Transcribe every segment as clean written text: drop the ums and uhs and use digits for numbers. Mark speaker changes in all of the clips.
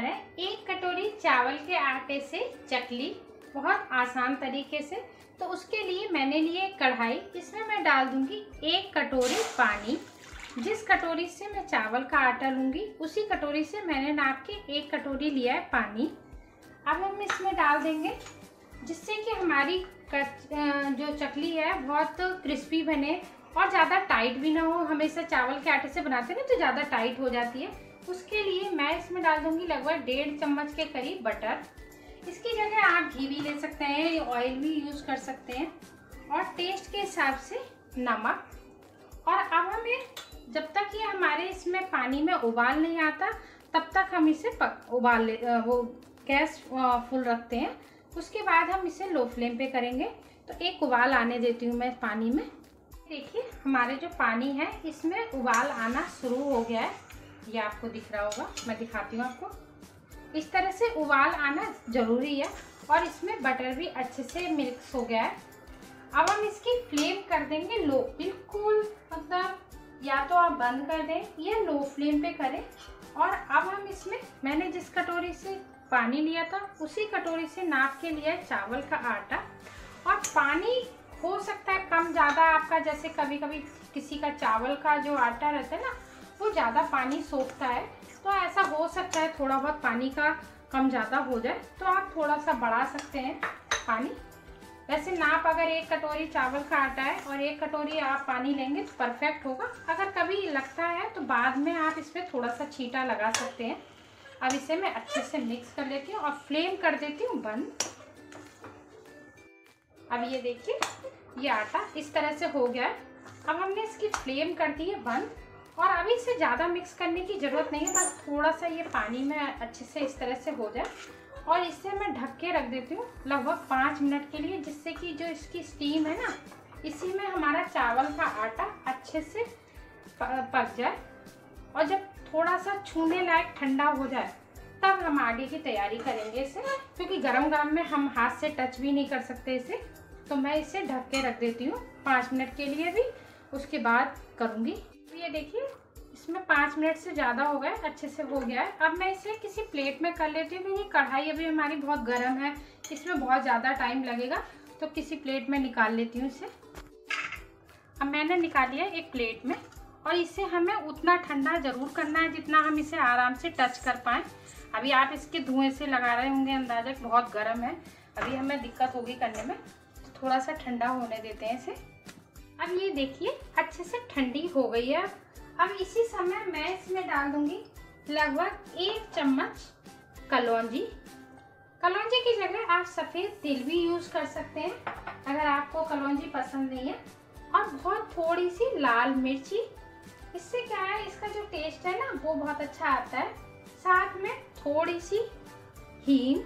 Speaker 1: है 1 कटोरी चावल के आटे से चकली, बहुत आसान तरीके से। तो उसके लिए मैंने लिए कढ़ाई, इसमें मैं डाल दूंगी 1 कटोरी पानी। जिस कटोरी से मैं चावल का आटा लूंगी उसी कटोरी से मैंने नाप के 1 कटोरी लिया है पानी। अब हम इसमें डाल देंगे जिससे कि हमारी जो चकली है बहुत क्रिस्पी बने और ज़्यादा टाइट भी ना हो। हमेशा चावल के आटे से बनाते हैं ना तो ज़्यादा टाइट हो जाती है। उसके लिए मैं इसमें डाल दूंगी लगभग 1.5 चम्मच के करीब बटर। इसकी जगह आप घी भी ले सकते हैं, ऑयल भी यूज़ कर सकते हैं, और टेस्ट के हिसाब से नमक। और अब हमें जब तक ये हमारे इसमें पानी में उबाल नहीं आता तब तक हम इसे वो गैस फुल रखते हैं। उसके बाद हम इसे लो फ्लेम पे करेंगे। तो एक उबाल आने देती हूँ मैं पानी में। देखिए हमारे जो पानी है इसमें उबाल आना शुरू हो गया है, ये आपको दिख रहा होगा, मैं दिखाती हूँ आपको। इस तरह से उबाल आना ज़रूरी है और इसमें बटर भी अच्छे से मिक्स हो गया है। अब हम इसकी फ्लेम कर देंगे लो, बिल्कुल मतलब या तो आप बंद कर दें या लो फ्लेम पे करें। और अब हम इसमें मैंने जिस कटोरी से पानी लिया था उसी कटोरी से नाप के लिया है चावल का आटा। और पानी हो सकता है कम ज़्यादा आपका, जैसे कभी कभी किसी का चावल का जो आटा रहता है ना वो ज़्यादा पानी सोखता है, तो ऐसा हो सकता है थोड़ा बहुत पानी का कम ज़्यादा हो जाए, तो आप थोड़ा सा बढ़ा सकते हैं पानी। वैसे नाप अगर 1 कटोरी चावल का आटा है और 1 कटोरी आप पानी लेंगे तो परफेक्ट होगा। अगर कभी लगता है तो बाद में आप इसमें थोड़ा सा छींटा लगा सकते हैं। अब इसे मैं अच्छे से मिक्स कर लेती हूँ और फ्लेम कर देती हूँ बंद। अब ये देखिए ये आटा इस तरह से हो गया है। अब हमने इसकी फ्लेम कर दी है बंद और अभी इसे ज़्यादा मिक्स करने की ज़रूरत नहीं है, बस थोड़ा सा ये पानी में अच्छे से इस तरह से हो जाए। और इसे मैं ढक के रख देती हूँ लगभग 5 मिनट के लिए, जिससे कि जो इसकी स्टीम है ना इसी में हमारा चावल का आटा अच्छे से पक जाए। और जब थोड़ा सा छूने लायक ठंडा हो जाए तब हम आगे की तैयारी करेंगे इसे, क्योंकि गरम गरम में हम हाथ से टच भी नहीं कर सकते इसे। तो मैं इसे ढक के रख देती हूँ 5 मिनट के लिए भी, उसके बाद करूँगी। तो ये देखिए इसमें 5 मिनट से ज़्यादा हो गए, अच्छे से हो गया है। अब मैं इसे किसी प्लेट में कर लेती हूँ, क्योंकि कढ़ाई अभी हमारी बहुत गर्म है, इसमें बहुत ज़्यादा टाइम लगेगा। तो किसी प्लेट में निकाल लेती हूँ इसे। अब मैंने निकाल लिया एक प्लेट में, और इसे हमें उतना ठंडा ज़रूर करना है जितना हम इसे आराम से टच कर पाएँ। अभी आप इसके धुएँ से लगा रहे होंगे अंदाज़ा बहुत गर्म है, अभी हमें दिक्कत होगी करने में, तो थोड़ा सा ठंडा होने देते हैं इसे। अब ये देखिए अच्छे से ठंडी हो गई है। अब इसी समय मैं इसमें डाल दूंगी लगभग 1 चम्मच कलौंजी। कलौंजी की जगह आप सफ़ेद तिल भी यूज़ कर सकते हैं अगर आपको कलौंजी पसंद नहीं है। और बहुत थोड़ी सी लाल मिर्ची, इससे क्या है इसका जो टेस्ट है ना वो बहुत अच्छा आता है। साथ में थोड़ी सी हींग।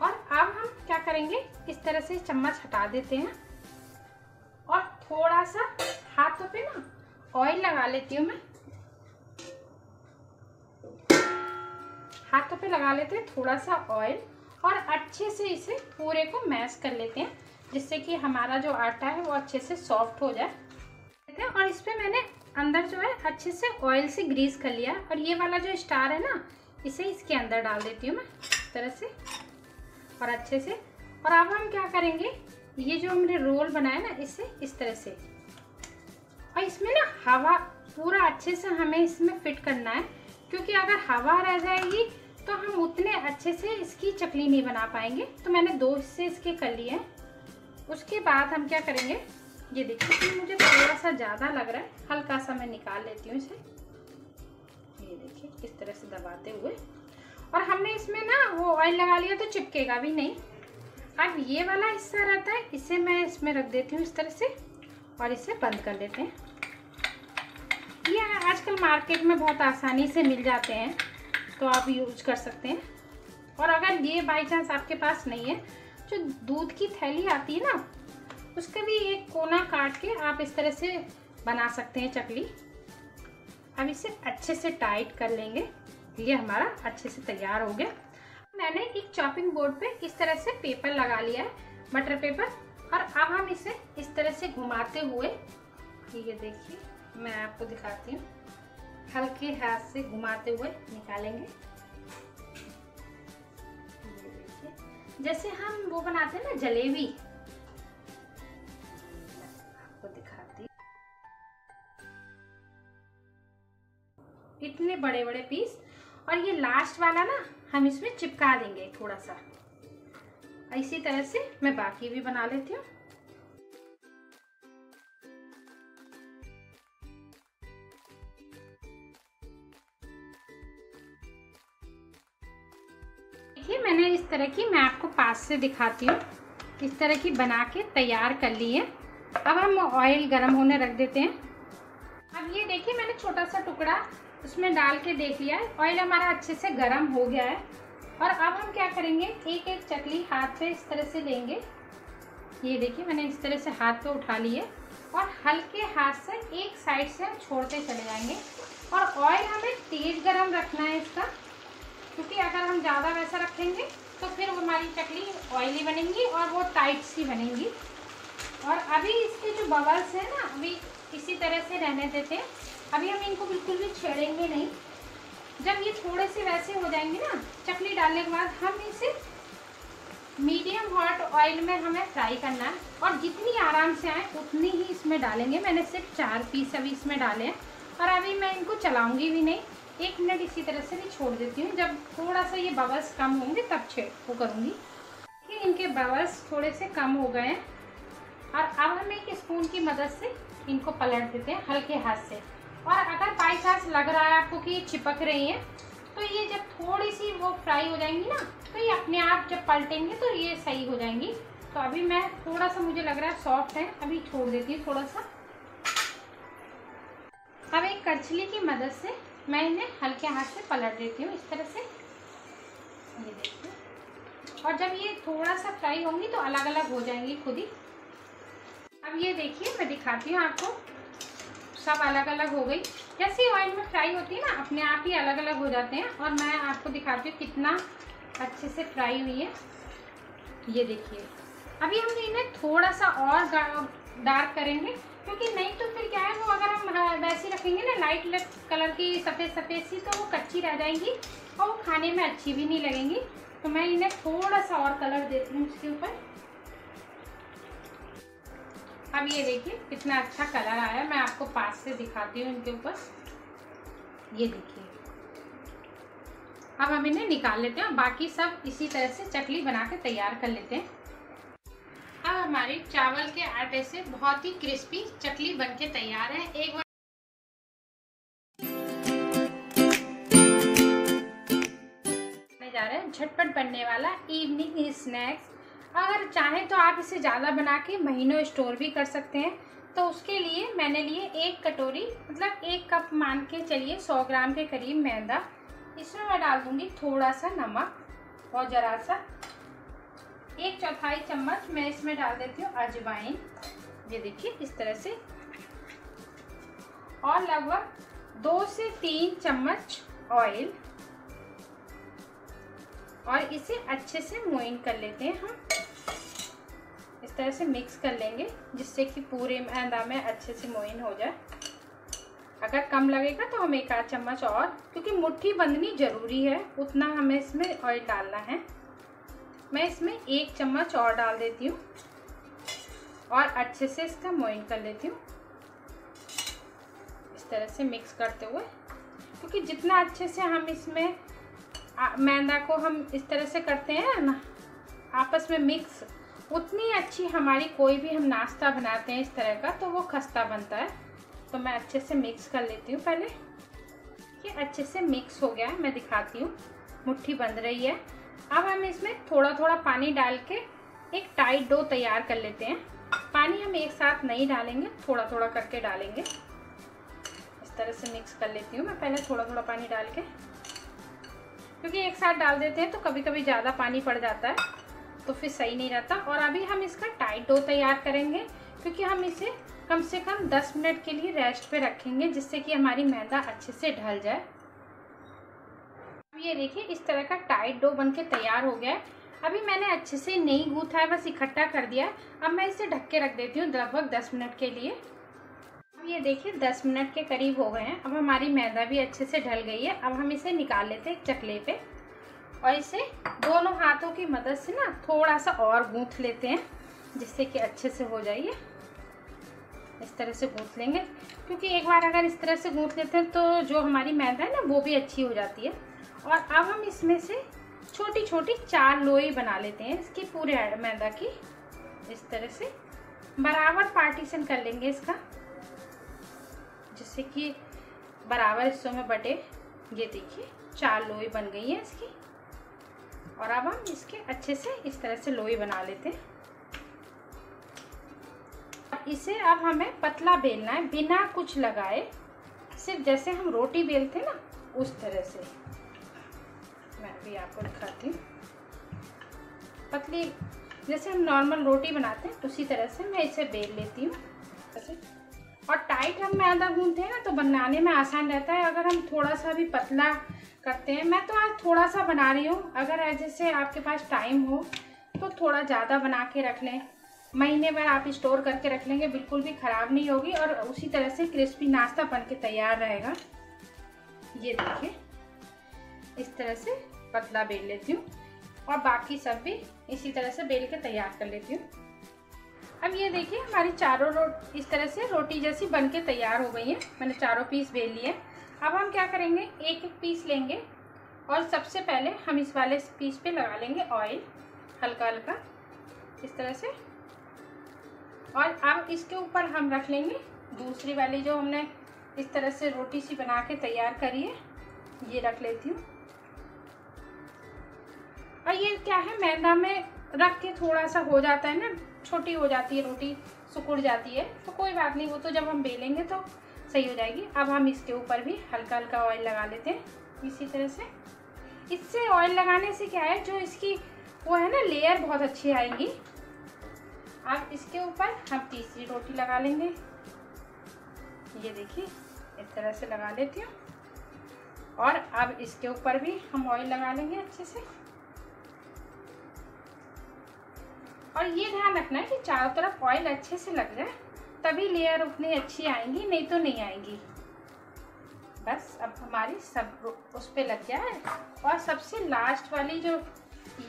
Speaker 1: और अब हम क्या करेंगे इस तरह से चम्मच हटा देते हैं और थोड़ा सा हाथों पे ना ऑयल लगा लेती हूँ मैं। हाथों पे लगा लेते हैं थोड़ा सा ऑयल और अच्छे से इसे पूरे को मैश कर लेते हैं, जिससे कि हमारा जो आटा है वो अच्छे से सॉफ्ट हो जाए। और इस पे मैंने अंदर जो है अच्छे से ऑयल से ग्रीस कर लिया। और ये वाला जो स्टार है ना इसे इसके अंदर डाल देती हूँ मैं इस तरह से और अच्छे से। और अब हम क्या करेंगे, ये जो हमने रोल बनाया ना इसे इस तरह से, और इसमें ना हवा पूरा अच्छे से हमें इसमें फिट करना है, क्योंकि अगर हवा रह जाएगी तो हम उतने अच्छे से इसकी चकली नहीं बना पाएंगे। तो मैंने 2 हिस्से इसके कर लिए हैं। उसके बाद हम क्या करेंगे, ये देखिए मुझे थोड़ा सा ज़्यादा लग रहा है, हल्का सा मैं निकाल लेती हूँ इसे। ये देखिए इस तरह से दबाते हुए, और हमने इसमें ना वो ऑयल लगा लिया तो चिपकेगा भी नहीं। अब ये वाला हिस्सा रहता है इसे मैं इसमें रख देती हूँ इस तरह से और इसे बंद कर लेते हैं। ये आजकल मार्केट में बहुत आसानी से मिल जाते हैं, तो आप यूज कर सकते हैं। और अगर ये बाई चांस आपके पास नहीं है, जो दूध की थैली आती है ना उसका भी एक कोना काट के आप इस तरह से बना सकते हैं चकली। अब इसे अच्छे से टाइट कर लेंगे। ये हमारा अच्छे से तैयार हो गया। मैंने एक चॉपिंग बोर्ड पे इस तरह से पेपर लगा लिया है, बटर पेपर, और अब हम इसे इस तरह से घुमाते हुए, ये देखिए मैं आपको दिखाती हूँ, हल्के हाथ से घुमाते हुए निकालेंगे। जैसे हम वो बनाते हैं ना जलेबी, आपको दिखाती। इतने बड़े बड़े पीस, और ये लास्ट वाला ना हम इसमें चिपका देंगे थोड़ा सा। इसी तरह से मैं बाकी भी बना लेती हूँ। देखिए मैंने इस तरह की, मैं आपको पास से दिखाती हूँ, इस तरह की बना के तैयार कर ली है। अब हम ऑयल गरम होने रख देते हैं। अब ये देखिए मैंने छोटा सा टुकड़ा उसमें डाल के देख लिया है। ऑयल हमारा अच्छे से गरम हो गया है। और अब हम क्या करेंगे, एक एक चकली हाथ पे इस तरह से लेंगे। ये देखिए मैंने इस तरह से हाथ पे उठा ली है और हल्के हाथ से एक साइड से हम छोड़ते चले जाएंगे। और ऑयल हमें तेज गरम रखना है इसका, क्योंकि अगर हम ज़्यादा वैसा रखेंगे तो फिर हमारी चकली ऑयली बनेंगी और वो टाइट सी बनेंगी। और अभी इसके जो बबल्स हैं ना, अभी इसी तरह से रहने देते हैं। अभी हम इनको बिल्कुल भी छेड़ेंगे नहीं। जब ये थोड़े से वैसे हो जाएंगे ना, चकली डालने के बाद हम इसे मीडियम हॉट ऑयल में हमें फ्राई करना है। और जितनी आराम से आए उतनी ही इसमें डालेंगे। मैंने सिर्फ 4 पीस अभी इसमें डाले हैं और अभी मैं इनको चलाऊंगी भी नहीं। 1 मिनट इसी तरह से भी छोड़ देती हूँ। जब थोड़ा सा ये बबल्स कम होंगे तब वो करूँगी। कि इनके बबल्स थोड़े से कम हो गए हैं और अब हम एक स्पून की मदद से इनको पलट देते हैं हल्के हाथ से। और अगर बाई चांस लग रहा है आपको कि ये चिपक रही है, तो ये जब थोड़ी सी वो फ्राई हो जाएंगी ना, तो ये अपने आप जब पलटेंगे तो ये सही हो जाएंगी। तो अभी मैं थोड़ा सा, मुझे लग रहा है सॉफ्ट है, अभी छोड़ देती हूँ थोड़ा सा। अब एक करछली की मदद से मैं इन्हें हल्के हाथ से पलट देती हूँ इस तरह से। ये देखिए, और जब ये थोड़ा सा फ्राई होंगी तो अलग अलग हो जाएंगी खुद ही। अब ये देखिए मैं दिखाती हूँ आपको, सब अलग अलग हो गई। जैसे ऑयल में फ्राई होती है ना, अपने आप ही अलग अलग हो जाते हैं। और मैं आपको दिखाती हूँ कितना अच्छे से फ्राई हुई है। ये देखिए, अभी हम इन्हें थोड़ा सा और डार्क करेंगे, क्योंकि नहीं तो फिर क्या है, वो अगर हम वैसी रखेंगे ना लाइट कलर की सफ़ेद सफ़ेद सी, तो वो कच्ची रह जाएंगी और वो खाने में अच्छी भी नहीं लगेंगी। तो मैं इन्हें थोड़ा सा और कलर देती हूँ इसके ऊपर। अब ये देखिए कितना अच्छा कलर आया। मैं आपको पास से दिखाती हूँ इनके ऊपर। ये देखिए, अब हम इन्हें निकाल लेते हैं और बाकी सब इसी तरह से चकली बना के तैयार कर लेते हैं। अब हमारी चावल के आटे से बहुत ही क्रिस्पी चकली बनके तैयार है। एक बार जा रहे हैं झटपट बनने वाला इवनिंग स्नैक्स। अगर चाहें तो आप इसे ज़्यादा बना के महीनों स्टोर भी कर सकते हैं। तो उसके लिए मैंने लिए 1 कटोरी, मतलब 1 कप मान के चलिए, 100 ग्राम के करीब मैदा। इसमें मैं डाल दूंगी थोड़ा सा नमक और ज़रा सा 1/4 चम्मच मैं इसमें डाल देती हूँ अजवाइन। ये देखिए इस तरह से। और लगभग 2 से 3 चम्मच ऑयल। और इसे अच्छे से मोइन कर लेते हैं हम। इस तरह से मिक्स कर लेंगे जिससे कि पूरे मैदा में अच्छे से मोइन हो जाए। अगर कम लगेगा तो हम 1 आध चम्मच और, क्योंकि मुट्ठी बंधनी ज़रूरी है, उतना हमें इसमें ऑयल डालना है। मैं इसमें 1 चम्मच और डाल देती हूँ और अच्छे से इसका मोइन कर लेती हूँ इस तरह से मिक्स करते हुए। क्योंकि जितना अच्छे से हम इसमें मैदा को हम इस तरह से करते हैं ना आपस में मिक्स, उतनी अच्छी हमारी कोई भी हम नाश्ता बनाते हैं इस तरह का तो वो खस्ता बनता है। तो मैं अच्छे से मिक्स कर लेती हूँ पहले। ये अच्छे से मिक्स हो गया है, मैं दिखाती हूँ, मुट्ठी बंध रही है। अब हम इसमें थोड़ा थोड़ा पानी डाल के एक टाइट डो तैयार कर लेते हैं। पानी हम एक साथ नहीं डालेंगे, थोड़ा थोड़ा करके डालेंगे। इस तरह से मिक्स कर लेती हूँ मैं पहले थोड़ा थोड़ा पानी डाल के, क्योंकि एक साथ डाल देते हैं तो कभी कभी ज़्यादा पानी पड़ जाता है तो फिर सही नहीं रहता। और अभी हम इसका टाइट डो तैयार करेंगे, क्योंकि हम इसे कम से कम 10 मिनट के लिए रेस्ट पे रखेंगे, जिससे कि हमारी मैदा अच्छे से ढल जाए। अब ये देखिए इस तरह का टाइट डो बनके तैयार हो गया है। अभी मैंने अच्छे से नहीं गूथा है, बस इकट्ठा कर दिया है। अब मैं इसे ढक के रख देती हूँ लगभग 10 मिनट के लिए। अब ये देखिए 10 मिनट के करीब हो गए हैं। अब हमारी मैदा भी अच्छे से ढल गई है। अब हम इसे निकाल लेते हैं एक चकले पे और इसे दोनों हाथों की मदद से ना थोड़ा सा और गूंथ लेते हैं, जिससे कि अच्छे से हो जाइए। इस तरह से गूंथ लेंगे, क्योंकि एक बार अगर इस तरह से गूंथ लेते हैं तो जो हमारी मैदा है ना वो भी अच्छी हो जाती है। और अब हम इसमें से छोटी छोटी 4 लोई बना लेते हैं इसकी पूरे मैदा की। इस तरह से बराबर पार्टीशन कर लेंगे इसका, जिससे कि बराबर हिस्सों में बटे। ये देखिए 4 लोई बन गई है इसकी। और अब हम इसके अच्छे से इस तरह से लोई बना लेते हैं। इसे अब हमें पतला बेलना है बिना कुछ लगाए, सिर्फ जैसे हम रोटी बेलते हैं ना उस तरह से। मैं भी आपको दिखाती हूँ। पतली जैसे हम नॉर्मल रोटी बनाते हैं उसी तरह से मैं इसे बेल लेती हूँ। और टाइट हम मैदा गूंथते हैं ना तो बनाने में आसान रहता है। अगर हम थोड़ा सा भी पतला करते हैं, मैं तो आज थोड़ा सा बना रही हूँ, अगर जैसे आपके पास टाइम हो तो थोड़ा ज़्यादा बना के रख लें। महीने भर आप स्टोर करके रख लेंगे, बिल्कुल भी ख़राब नहीं होगी और उसी तरह से क्रिस्पी नाश्ता बन के तैयार रहेगा। ये देखिए इस तरह से पतला बेल लेती हूँ और बाकी सब भी इसी तरह से बेल के तैयार कर लेती हूँ। अब ये देखिए हमारी चारों इस तरह से रोटी जैसी बन के तैयार हो गई है। मैंने चारों पीस बेल लिए। अब हम क्या करेंगे, एक एक पीस लेंगे और सबसे पहले हम इस वाले पीस पे लगा लेंगे ऑयल हल्का हल्का इस तरह से। और अब इसके ऊपर हम रख लेंगे दूसरी वाली जो हमने इस तरह से रोटी सी बना के तैयार करी है, ये रख लेती हूँ। और ये क्या है, मैदा में रख के थोड़ा सा हो जाता है ना, छोटी हो जाती है रोटी, सिकुड़ जाती है, तो कोई बात नहीं, वो तो जब हम बेलेंगे तो सही हो जाएगी। अब हम इसके ऊपर भी हल्का हल्का ऑयल लगा लेते हैं इसी तरह से। इससे ऑयल लगाने से क्या है, जो इसकी वो है ना लेयर बहुत अच्छी आएगी। अब इसके ऊपर हम तीसरी रोटी लगा लेंगे। ये देखिए इस तरह से लगा लेती हूँ। और अब इसके ऊपर भी हम ऑयल लगा लेंगे अच्छे से। और ये ध्यान रखना है कि चारों तरफ ऑयल अच्छे से लग जाए, तभी लेयर उतनी अच्छी आएंगी, नहीं तो नहीं आएंगी। बस अब हमारी सब उस पे लग जाए। और सबसे लास्ट वाली जो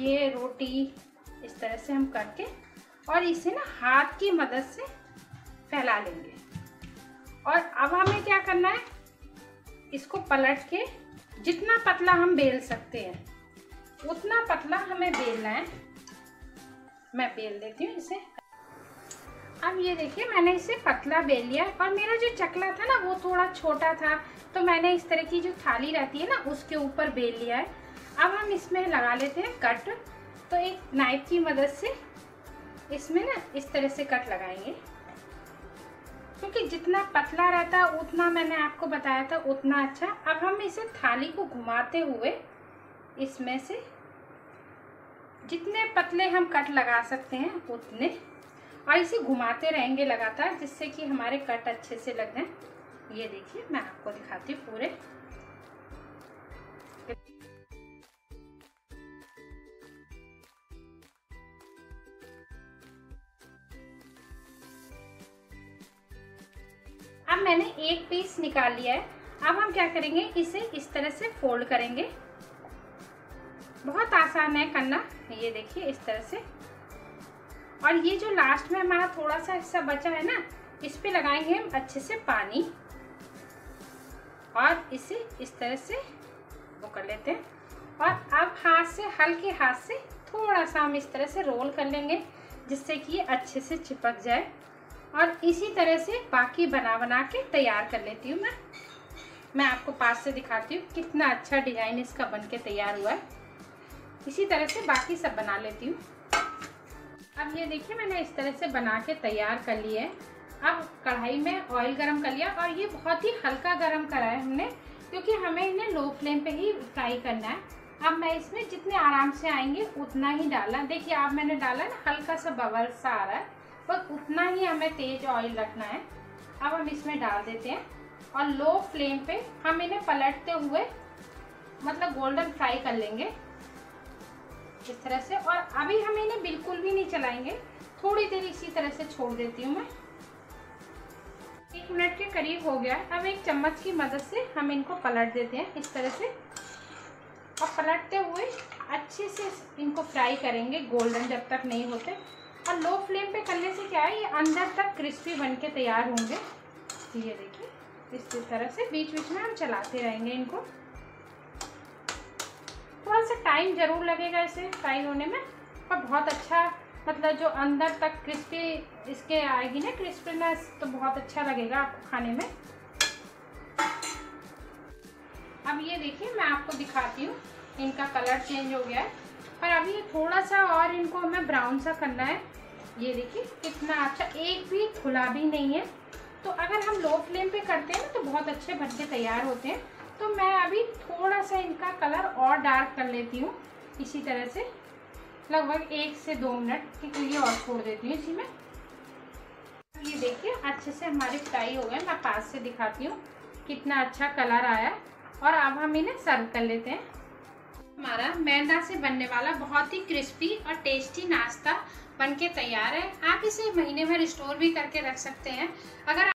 Speaker 1: ये रोटी इस तरह से हम करके और इसे ना हाथ की मदद से फैला लेंगे। और अब हमें क्या करना है, इसको पलट के जितना पतला हम बेल सकते हैं उतना पतला हमें बेलना है। मैं बेल देती हूँ इसे। अब ये देखिए मैंने इसे पतला बेल लिया। और मेरा जो चकला था ना वो थोड़ा छोटा था, तो मैंने इस तरह की जो थाली रहती है ना उसके ऊपर बेल लिया है। अब हम इसमें लगा लेते हैं कट। तो एक नाइफ की मदद से इसमें ना इस तरह से कट लगाएंगे, क्योंकि जितना पतला रहता है उतना, मैंने आपको बताया था, उतना अच्छा। अब हम इसे थाली को घुमाते हुए इसमें से जितने पतले हम कट लगा सकते हैं उतने, और इसे घुमाते रहेंगे लगातार, जिससे कि हमारे कट अच्छे से लग जाएं। ये देखिए मैं आपको दिखाती हूँ पूरे। अब मैंने एक पीस निकाल लिया है। अब हम क्या करेंगे, इसे इस तरह से फोल्ड करेंगे। बहुत आसान है करना, ये देखिए इस तरह से। और ये जो लास्ट में हमारा थोड़ा सा हिस्सा बचा है ना, इस पे लगाएंगे हम अच्छे से पानी और इसे इस तरह से वो कर लेते हैं। और अब हाथ से, हल्के हाथ से थोड़ा सा हम इस तरह से रोल कर लेंगे, जिससे कि ये अच्छे से चिपक जाए। और इसी तरह से बाकी बना के तैयार कर लेती हूँ मैं आपको पास से दिखाती हूँ कितना अच्छा डिजाइन इसका बन के तैयार हुआ है। इसी तरह से बाकी सब बना लेती हूँ। अब ये देखिए मैंने इस तरह से बना के तैयार कर लिया है। अब कढ़ाई में ऑयल गरम कर लिया, और ये बहुत ही हल्का गरम करा है हमने, क्योंकि हमें इन्हें लो फ्लेम पे ही फ्राई करना है। अब मैं इसमें जितने आराम से आएंगे उतना ही डाला। देखिए अब मैंने डाला ना, हल्का सा बबल सा आ रहा है, बस उतना ही हमें तेज ऑयल रखना है। अब हम इसमें डाल देते हैं और लो फ्लेम पे हम इन्हें पलटते हुए मतलब गोल्डन फ्राई कर लेंगे इस तरह से। और अभी हम इन्हें बिल्कुल भी नहीं चलाएंगे, थोड़ी देर इसी तरह से छोड़ देती हूँ मैं। 1 मिनट के करीब हो गया। अब एक चम्मच की मदद से हम इनको पलट देते हैं इस तरह से, और पलटते हुए अच्छे से इनको फ्राई करेंगे गोल्डन जब तक नहीं होते। और लो फ्लेम पे करने से क्या है, ये अंदर तक क्रिस्पी बन के तैयार होंगे। ये देखिए इस तरह से बीच बीच में हम चलाते रहेंगे इनको। थोड़ा सा टाइम ज़रूर लगेगा इसे फ्राई होने में, पर बहुत अच्छा, मतलब जो अंदर तक क्रिस्पी इसके आएगी ना क्रिस्पीनेस, तो बहुत अच्छा लगेगा आपको खाने में। अब ये देखिए मैं आपको दिखाती हूँ, इनका कलर चेंज हो गया है, पर अभी ये थोड़ा सा और इनको हमें ब्राउन सा करना है। ये देखिए कितना अच्छा, एक भी खुला भी नहीं है। तो अगर हम लो फ्लेम पे करते हैं ना तो बहुत अच्छे बन के तैयार होते हैं। तो मैं अभी थोड़ा सा इनका कलर और डार्क कर लेती हूँ इसी तरह से, लगभग 1 से 2 मिनट के लिए और छोड़ देती हूँ इसी में। ये देखिए अच्छे से हमारे फ्राई हो गए। मैं पास से दिखाती हूँ कितना अच्छा कलर आया। और अब हम इन्हें सर्व कर लेते हैं। हमारा मैदा से बनने वाला बहुत ही क्रिस्पी और टेस्टी नाश्ता बनके तैयार है। आप इसे महीने भर स्टोर भी करके रख सकते हैं। अगर